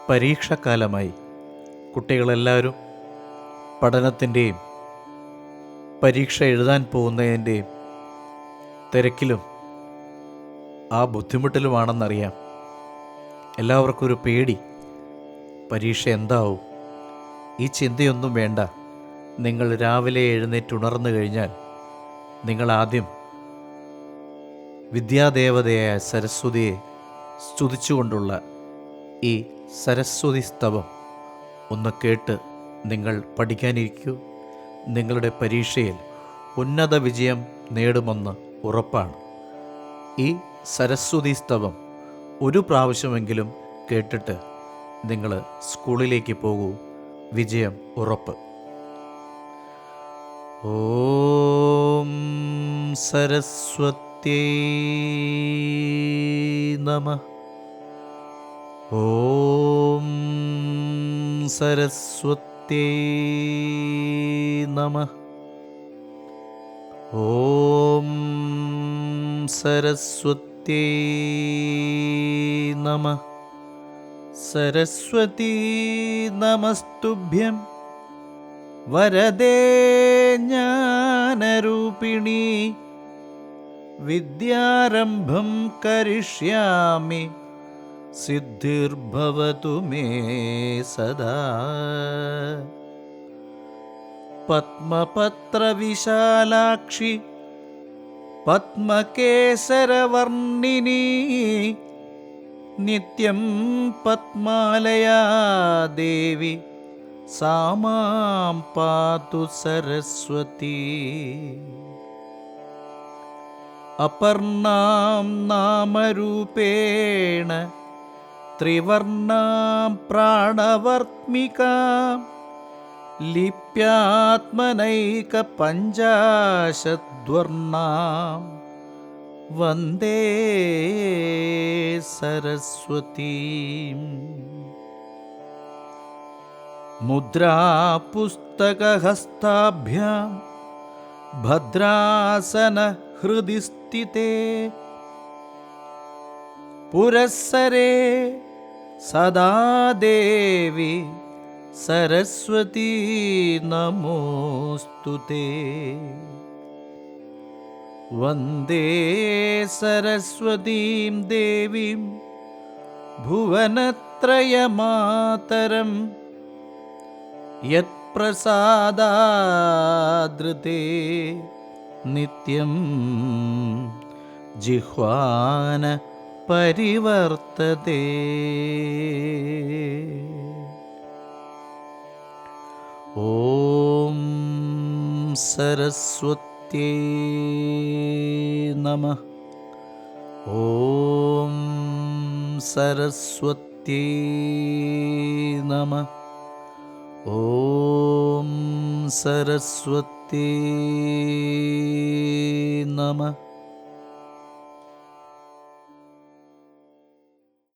പരീക്ഷക്കാലമായി. കുട്ടികളെല്ലാവരും പഠനത്തിൻ്റെയും പരീക്ഷ എഴുതാൻ പോകുന്നതിൻ്റെയും തിരക്കിലും ആ ബുദ്ധിമുട്ടിലുമാണെന്നറിയാം. എല്ലാവർക്കും ഒരു പേടി, പരീക്ഷ എന്താവും? ഈ ചിന്തയൊന്നും വേണ്ട. നിങ്ങൾ രാവിലെ എഴുന്നേറ്റുണർന്നു കഴിഞ്ഞാൽ നിങ്ങൾ ആദ്യം വിദ്യാദേവതയായ സരസ്വതിയെ സ്തുതിച്ചുകൊണ്ടുള്ള ഈ സരസ്വതി സ്തവം ഒന്ന് കേട്ട് നിങ്ങൾ പഠിക്കാനിരിക്കൂ. നിങ്ങളുടെ പരീക്ഷയിൽ ഉന്നത വിജയം നേടുമെന്ന് ഉറപ്പാണ്. ഈ സരസ്വതി സ്തവം ഒരു പ്രാവശ്യമെങ്കിലും കേട്ടിട്ട് നിങ്ങൾ സ്കൂളിലേക്ക് പോകൂ. വിജയം ഉറപ്പ്. ഓം സരസ്വത്യൈ നമഃ. ഓം സരസ്വത്യൈ നമഃ. ഓം സരസ്വത്യൈ നമഃ. സരസ്വതീ നമസ്തുഭ്യം വരദേ ജ്ഞാനരൂപിണീ. വിദ്യാരംഭം കരിഷ്യാമി സിദ്ധിർഭവതു മേ സദാ. പത്മപത്രവിശാലാക്ഷി പത്മകേസരവർണിനീ. നിത്യം പത്മാലയാ ദേവി സാ മാം പാതു സരസ്വതി. അപർണാം നാമരൂപേണ ത്രിവർണാം പ്രാണവർത്മികാം. ലിപ്യാത്മനൈകപഞ്ചാശദ്വർണാം വന്ദേ സരസ്വതീം. മുദ്രാപുസ്തകഹസ്താഭ്യാം ഭദ്രാസനഹൃദി സ്ഥിതേ. പുരസ്സരേ സദാ ദേവി സരസ്വതീ നമോസ്തുതേ. വന്ദേ സരസ്വതീം ദേവീം ഭുവനത്രയമാതരം. യത്പ്രസാദാദൃതേ നിത്യം ജിഹ്വാന പരിവർത്തതേ. ഓം സരസ്വത്യൈ നമഃ. ഓം സരസ്വത്യൈ നമഃ. ഓം സരസ്വത്യൈ നമഃ.